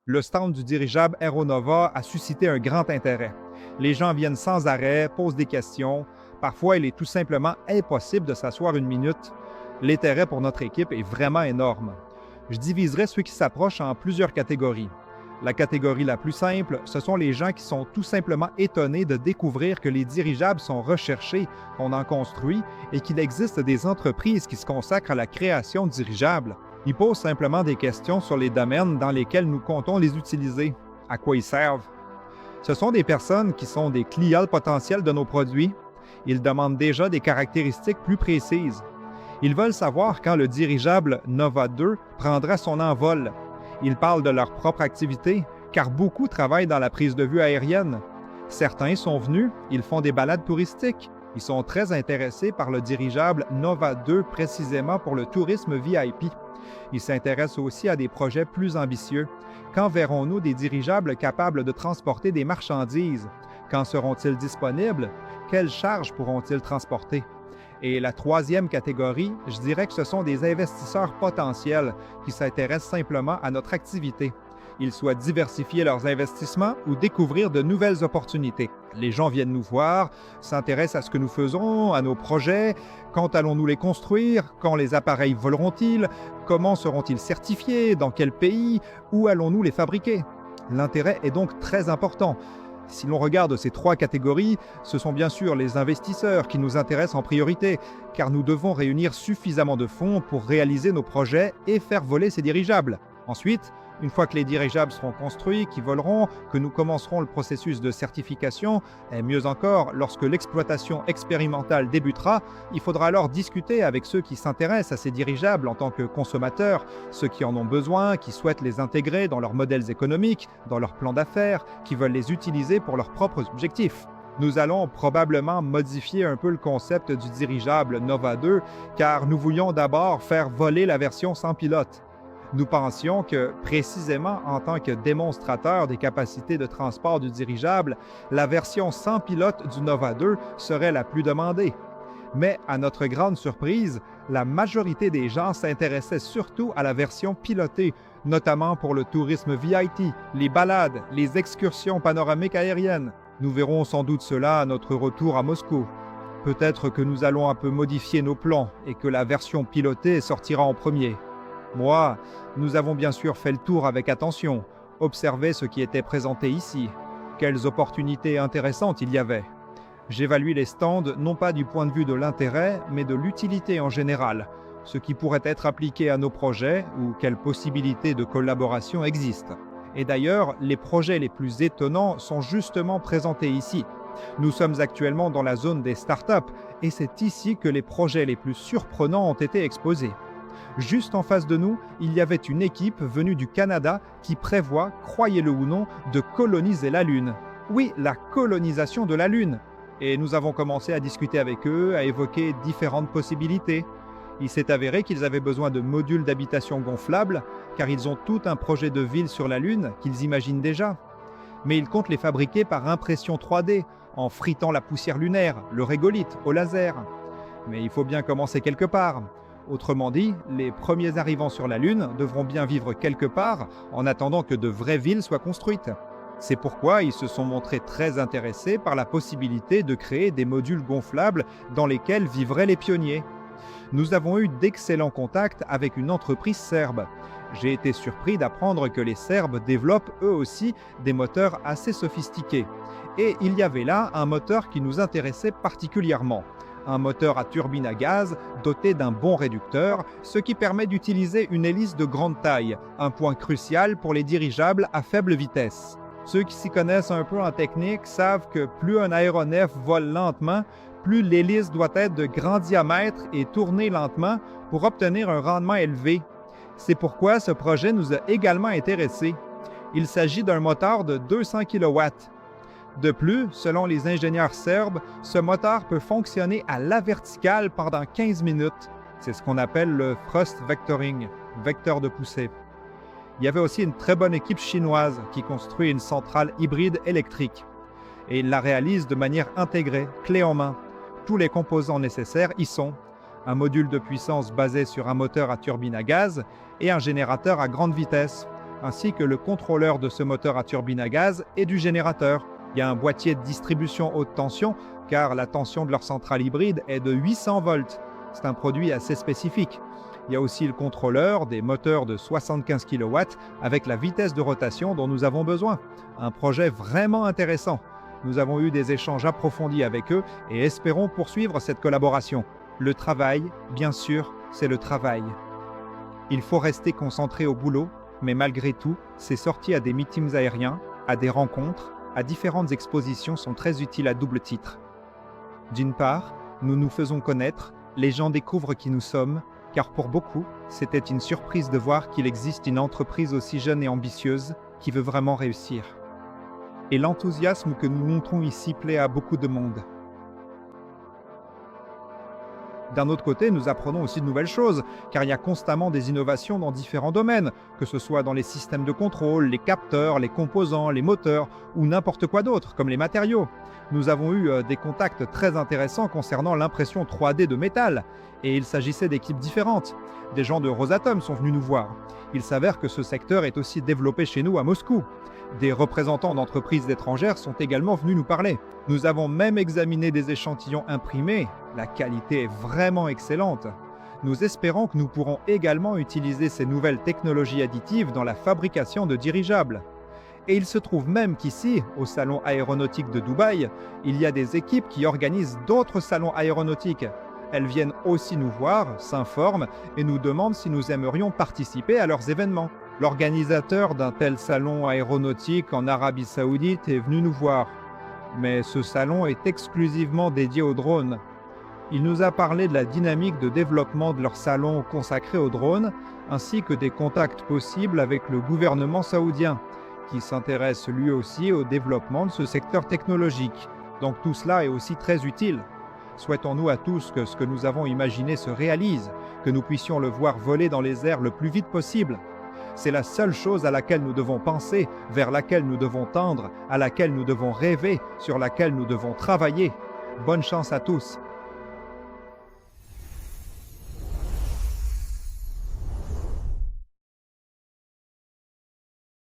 Le stand du dirigeable Aeronova a suscité un grand intérêt. Les gens viennent sans arrêt, posent des questions. Parfois, il est tout simplement impossible de s'asseoir une minute. L'intérêt pour notre équipe est vraiment énorme. Je diviserai ceux qui s'approchent en plusieurs catégories. La catégorie la plus simple, ce sont les gens qui sont tout simplement étonnés de découvrir que les dirigeables sont recherchés, qu'on en construit et qu'il existe des entreprises qui se consacrent à la création de dirigeables. Ils posent simplement des questions sur les domaines dans lesquels nous comptons les utiliser, à quoi ils servent. Ce sont des personnes qui sont des clients potentiels de nos produits. Ils demandent déjà des caractéristiques plus précises. Ils veulent savoir quand le dirigeable Nova 2 prendra son envol. Ils parlent de leur propre activité, car beaucoup travaillent dans la prise de vue aérienne. Certains sont venus, ils font des balades touristiques. Ils sont très intéressés par le dirigeable Nova 2 précisément pour le tourisme VIP. Ils s'intéressent aussi à des projets plus ambitieux. Quand verrons-nous des dirigeables capables de transporter des marchandises? Quand seront-ils disponibles? Quelles charges pourront-ils transporter? Et la troisième catégorie, je dirais que ce sont des investisseurs potentiels qui s'intéressent simplement à notre activité. Ils souhaitent diversifier leurs investissements ou découvrir de nouvelles opportunités. Les gens viennent nous voir, s'intéressent à ce que nous faisons, à nos projets, quand allons-nous les construire, quand les appareils voleront-ils, comment seront-ils certifiés, dans quel pays, où allons-nous les fabriquer. L'intérêt est donc très important. Si l'on regarde ces trois catégories, ce sont bien sûr les investisseurs qui nous intéressent en priorité, car nous devons réunir suffisamment de fonds pour réaliser nos projets et faire voler ces dirigeables. Ensuite, une fois que les dirigeables seront construits, qui voleront, que nous commencerons le processus de certification, et mieux encore, lorsque l'exploitation expérimentale débutera, il faudra alors discuter avec ceux qui s'intéressent à ces dirigeables en tant que consommateurs, ceux qui en ont besoin, qui souhaitent les intégrer dans leurs modèles économiques, dans leurs plans d'affaires, qui veulent les utiliser pour leurs propres objectifs. Nous allons probablement modifier un peu le concept du dirigeable Nova 2, car nous voulions d'abord faire voler la version sans pilote. Nous pensions que, précisément en tant que démonstrateur des capacités de transport du dirigeable, la version sans pilote du Nova 2 serait la plus demandée. Mais, à notre grande surprise, la majorité des gens s'intéressaient surtout à la version pilotée, notamment pour le tourisme VIP, les balades, les excursions panoramiques aériennes. Nous verrons sans doute cela à notre retour à Moscou. Peut-être que nous allons un peu modifier nos plans et que la version pilotée sortira en premier. Moi, nous avons bien sûr fait le tour avec attention, observé ce qui était présenté ici, quelles opportunités intéressantes il y avait. J'évalue les stands non pas du point de vue de l'intérêt, mais de l'utilité en général, ce qui pourrait être appliqué à nos projets ou quelles possibilités de collaboration existent. Et d'ailleurs, les projets les plus étonnants sont justement présentés ici. Nous sommes actuellement dans la zone des startups et c'est ici que les projets les plus surprenants ont été exposés. Juste en face de nous, il y avait une équipe venue du Canada qui prévoit, croyez-le ou non, de coloniser la Lune. Oui, la colonisation de la Lune. Et nous avons commencé à discuter avec eux, à évoquer différentes possibilités. Il s'est avéré qu'ils avaient besoin de modules d'habitation gonflables, car ils ont tout un projet de ville sur la Lune qu'ils imaginent déjà. Mais ils comptent les fabriquer par impression 3D, en fritant la poussière lunaire, le régolithe au laser. Mais il faut bien commencer quelque part. Autrement dit, les premiers arrivants sur la Lune devront bien vivre quelque part en attendant que de vraies villes soient construites. C'est pourquoi ils se sont montrés très intéressés par la possibilité de créer des modules gonflables dans lesquels vivraient les pionniers. Nous avons eu d'excellents contacts avec une entreprise serbe. J'ai été surpris d'apprendre que les Serbes développent eux aussi des moteurs assez sophistiqués. Et il y avait là un moteur qui nous intéressait particulièrement. Un moteur à turbine à gaz doté d'un bon réducteur, ce qui permet d'utiliser une hélice de grande taille, un point crucial pour les dirigeables à faible vitesse. Ceux qui s'y connaissent un peu en technique savent que plus un aéronef vole lentement, plus l'hélice doit être de grand diamètre et tourner lentement pour obtenir un rendement élevé. C'est pourquoi ce projet nous a également intéressés. Il s'agit d'un moteur de 200 kW. De plus, selon les ingénieurs serbes, ce moteur peut fonctionner à la verticale pendant 15 minutes. C'est ce qu'on appelle le thrust vectoring, vecteur de poussée. Il y avait aussi une très bonne équipe chinoise qui construit une centrale hybride électrique. Et il la réalise de manière intégrée, clé en main. Tous les composants nécessaires y sont. Un module de puissance basé sur un moteur à turbine à gaz et un générateur à grande vitesse. ainsi que le contrôleur de ce moteur à turbine à gaz et du générateur. Il y a un boîtier de distribution haute tension, car la tension de leur centrale hybride est de 800 volts. C'est un produit assez spécifique. Il y a aussi le contrôleur des moteurs de 75 kW avec la vitesse de rotation dont nous avons besoin. Un projet vraiment intéressant. Nous avons eu des échanges approfondis avec eux et espérons poursuivre cette collaboration. Le travail, bien sûr, c'est le travail. Il faut rester concentré au boulot, mais malgré tout, ces sorties à des meetings aériens, à des rencontres, à différentes expositions sont très utiles à double titre. D'une part, nous nous faisons connaître, les gens découvrent qui nous sommes, car pour beaucoup, c'était une surprise de voir qu'il existe une entreprise aussi jeune et ambitieuse qui veut vraiment réussir. Et l'enthousiasme que nous montrons ici plaît à beaucoup de monde. D'un autre côté, nous apprenons aussi de nouvelles choses, car il y a constamment des innovations dans différents domaines, que ce soit dans les systèmes de contrôle, les capteurs, les composants, les moteurs, ou n'importe quoi d'autre, comme les matériaux. Nous avons eu des contacts très intéressants concernant l'impression 3D de métal, et il s'agissait d'équipes différentes. Des gens de Rosatom sont venus nous voir. Il s'avère que ce secteur est aussi développé chez nous à Moscou. Des représentants d'entreprises étrangères sont également venus nous parler. Nous avons même examiné des échantillons imprimés. La qualité est vraiment excellente. Nous espérons que nous pourrons également utiliser ces nouvelles technologies additives dans la fabrication de dirigeables. Et il se trouve même qu'ici, au Salon aéronautique de Dubaï, il y a des équipes qui organisent d'autres salons aéronautiques. Elles viennent aussi nous voir, s'informent et nous demandent si nous aimerions participer à leurs événements. L'organisateur d'un tel salon aéronautique en Arabie Saoudite est venu nous voir. Mais ce salon est exclusivement dédié aux drones. Il nous a parlé de la dynamique de développement de leur salon consacré aux drones, ainsi que des contacts possibles avec le gouvernement saoudien, qui s'intéresse lui aussi au développement de ce secteur technologique. Donc tout cela est aussi très utile. Souhaitons-nous à tous que ce que nous avons imaginé se réalise, que nous puissions le voir voler dans les airs le plus vite possible. C'est la seule chose à laquelle nous devons penser, vers laquelle nous devons tendre, à laquelle nous devons rêver, sur laquelle nous devons travailler. Bonne chance à tous.